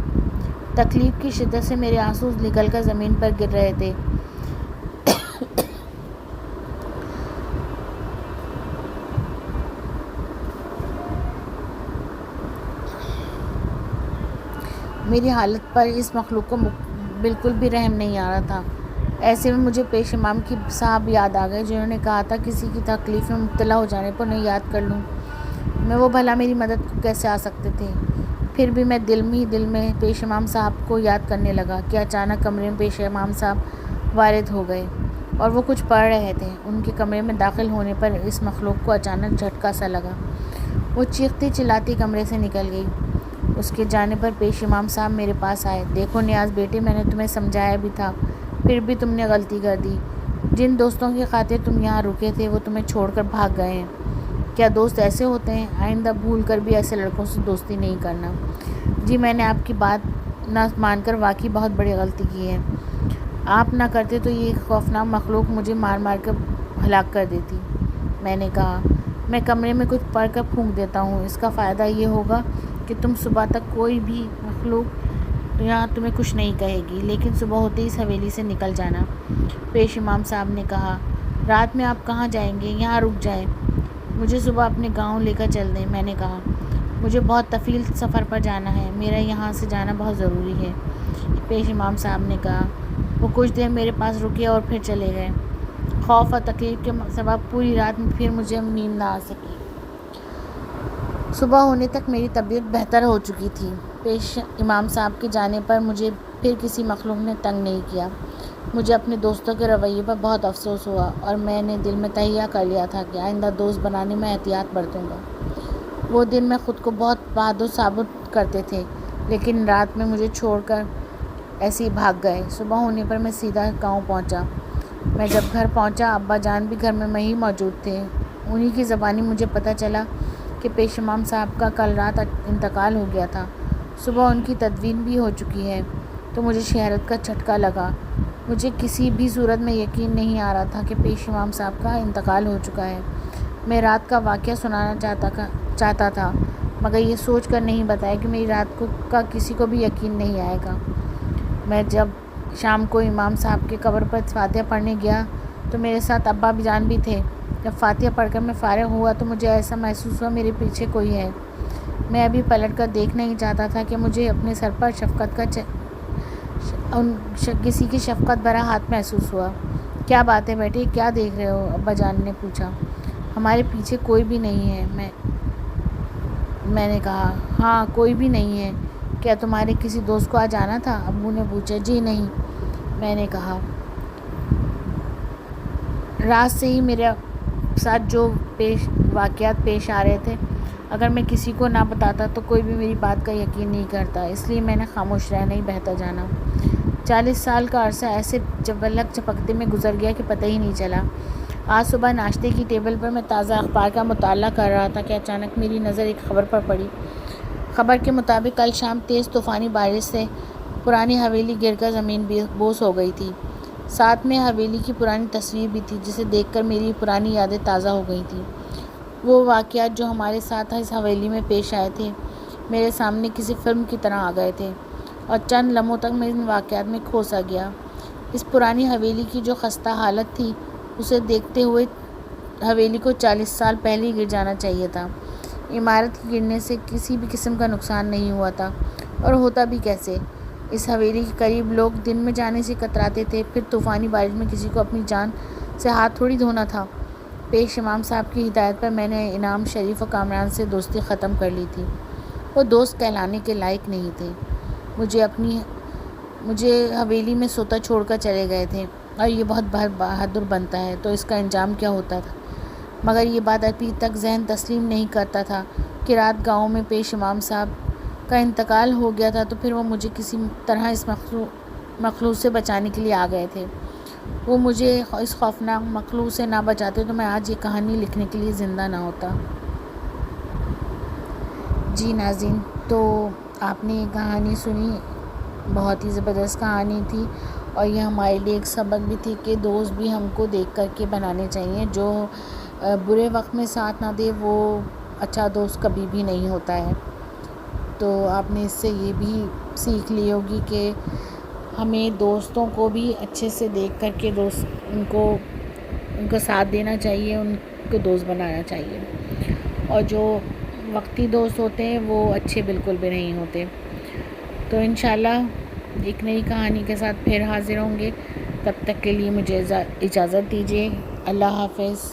تکلیف کی شدت سے میرے آنسو نکل کر زمین پر گر رہے تھے۔ میری حالت پر اس مخلوق کو بالکل بھی رحم نہیں آ رہا تھا۔ ایسے میں مجھے پیش امام کی صاحب یاد آ گئے، جنہوں نے کہا تھا کسی کی تکلیف میں مبتلا ہو جانے پر انہیں یاد کر لوں میں، وہ بھلا میری مدد کو کیسے آ سکتے تھے؟ پھر بھی میں دل میں پیش امام صاحب کو یاد کرنے لگا کہ اچانک کمرے میں پیش امام صاحب وارد ہو گئے اور وہ کچھ پڑھ رہے تھے۔ ان کے کمرے میں داخل ہونے پر اس مخلوق کو اچانک جھٹکا سا لگا۔ وہ چیختی چلاتی کمرے سے نکل گئی۔ اس کے جانے پر پیش امام صاحب میرے پاس آئے۔ دیکھو نیاز بیٹے، میں نے تمہیں سمجھایا بھی تھا، پھر بھی تم نے غلطی کر دی۔ جن دوستوں کی خاطر تم یہاں رکے تھے وہ تمہیں چھوڑ کر بھاگ گئے ہیں۔ کیا دوست ایسے ہوتے ہیں؟ آئندہ بھول کر بھی ایسے لڑکوں سے دوستی نہیں کرنا۔ جی میں نے آپ کی بات نہ مان کر واقعی بہت بڑی غلطی کی ہے۔ آپ نہ کرتے تو یہ خوفناک مخلوق مجھے مار مار کر ہلاک کر دیتی۔ میں نے کہا، میں کمرے میں کچھ پڑھ کر پھونک دیتا ہوں، اس کا فائدہ یہ ہوگا کہ تم صبح تک کوئی بھی مخلوق یہاں تمہیں کچھ نہیں کہے گی، لیکن صبح ہوتے ہی اس حویلی سے نکل جانا۔ پیش امام صاحب نے کہا، رات میں آپ کہاں جائیں گے؟ یہاں رک جائیں، مجھے صبح اپنے گاؤں لے کر چل دیں۔ میں نے کہا، مجھے بہت طویل سفر پر جانا ہے، میرا یہاں سے جانا بہت ضروری ہے۔ پیش امام صاحب نے کہا۔ وہ کچھ دیر میرے پاس رکے اور پھر چلے گئے۔ خوف اور تکلیف کے سبب پوری رات میں پھر مجھے نیند نہ آ سکی۔ صبح ہونے تک میری طبیعت بہتر ہو چکی تھی۔ پیش امام صاحب کے جانے پر مجھے پھر کسی مخلوق نے تنگ نہیں کیا۔ مجھے اپنے دوستوں کے رویے پر بہت افسوس ہوا اور میں نے دل میں تہیہ کر لیا تھا کہ آئندہ دوست بنانے میں احتیاط برتوں گا۔ وہ دن میں خود کو بہت بہادر ثابت کرتے تھے، لیکن رات میں مجھے چھوڑ کر ایسے ہی بھاگ گئے۔ صبح ہونے پر میں سیدھا گاؤں پہنچا۔ میں جب گھر پہنچا، ابا جان بھی گھر میں ہی موجود تھے۔ انہی کی زبانی مجھے پتہ چلا کہ پیش امام صاحب کا کل رات انتقال ہو گیا تھا۔ صبح ان کی تدفین بھی ہو چکی ہے، تو مجھے شہرت کا جھٹکا لگا۔ مجھے کسی بھی صورت میں یقین نہیں آ رہا تھا کہ پیش امام صاحب کا انتقال ہو چکا ہے۔ میں رات کا واقعہ سنانا چاہتا تھا، مگر یہ سوچ کر نہیں بتایا کہ میری رات کا کسی کو بھی یقین نہیں آئے گا۔ میں جب شام کو امام صاحب کے قبر پر فاتحہ پڑھنے گیا تو میرے ساتھ ابا جان بھی تھے۔ جب فاتحہ پڑھ کر میں فارغ ہوا تو مجھے ایسا محسوس ہوا میرے پیچھے کوئی ہے۔ میں ابھی پلٹ کر دیکھنا ہی چاہتا تھا کہ مجھے اپنے سر پر کسی کی شفقت بھرا ہاتھ محسوس ہوا۔ کیا بات ہے بیٹے، کیا دیکھ رہے ہو؟ ابا جان نے پوچھا۔ ہمارے پیچھے کوئی بھی نہیں ہے، میں نے کہا۔ ہاں، کوئی بھی نہیں ہے۔ کیا تمہارے کسی دوست کو آج آنا تھا؟ ابو نے پوچھا۔ جی نہیں، میں نے کہا۔ رات سے ہی میرے ساتھ جو واقعات پیش آ رہے تھے، اگر میں کسی کو نہ بتاتا تو کوئی بھی میری بات کا یقین نہیں کرتا، اس لیے میں نے خاموش رہنا ہی بہتر جانا۔ 40 سال کا عرصہ ایسے چپلک چپکتے میں گزر گیا کہ پتہ ہی نہیں چلا۔ آج صبح ناشتے کی ٹیبل پر میں تازہ اخبار کا مطالعہ کر رہا تھا کہ اچانک میری نظر ایک خبر پر پڑی۔ خبر کے مطابق کل شام تیز طوفانی بارش سے پرانی حویلی گر کر زمین بوس ہو گئی تھی۔ ساتھ میں حویلی کی پرانی تصویر بھی تھی، جسے دیکھ کر میری پرانی یادیں تازہ ہو گئی تھیں۔ وہ واقعات جو ہمارے ساتھ اس حویلی میں پیش آئے تھے، میرے سامنے کسی فلم کی طرح آ گئے تھے، اور چند لمحوں تک میں ان واقعات میں کھو سا گیا۔ اس پرانی حویلی کی جو خستہ حالت تھی، اسے دیکھتے ہوئے حویلی کو 40 سال پہلے ہی گر جانا چاہیے تھا۔ عمارت کے گرنے سے کسی بھی قسم کا نقصان نہیں ہوا تھا، اور ہوتا بھی کیسے؟ اس حویلی کے قریب لوگ دن میں جانے سے کتراتے تھے، پھر طوفانی بارش میں کسی کو اپنی جان سے ہاتھ تھوڑی دھونا تھا۔ پیش امام صاحب کی ہدایت پر میں نے انعام شریف اور کامران سے دوستی ختم کر لی تھی۔ وہ دوست کہلانے کے لائق نہیں تھے۔ مجھے حویلی میں سوتا چھوڑ کر چلے گئے تھے، اور یہ بہت بہادر بنتا ہے تو اس کا انجام کیا ہوتا تھا، مگر یہ بات ابھی تک ذہن تسلیم نہیں کرتا تھا کہ رات گاؤں میں پیش امام صاحب کا انتقال ہو گیا تھا، تو پھر وہ مجھے کسی طرح اس مخلوق سے بچانے کے لیے آ گئے تھے۔ وہ مجھے اس خوفناک مخلوق سے نہ بچاتے تو میں آج یہ کہانی لکھنے کے لیے زندہ نہ ہوتا۔ جی ناظرین، تو آپ نے یہ کہانی سنی، بہت ہی زبردست کہانی تھی، اور یہ ہمارے لیے ایک سبق بھی تھی کہ دوست بھی ہم کو دیکھ کر کے بنانے چاہیے۔ جو برے وقت میں ساتھ نہ دے، وہ اچھا دوست کبھی بھی نہیں ہوتا ہے۔ تو آپ نے اس سے یہ بھی سیکھ لی ہوگی کہ ہمیں دوستوں کو بھی اچھے سے دیکھ کر کے ان کو ساتھ دینا چاہیے، ان کو دوست بنانا چاہیے، اور جو وقتی دوست ہوتے ہیں وہ اچھے بالکل بھی نہیں ہوتے۔ تو انشاءاللہ ایک نئی کہانی کے ساتھ پھر حاضر ہوں گے، تب تک کے لیے مجھے اجازت دیجیے۔ اللہ حافظ۔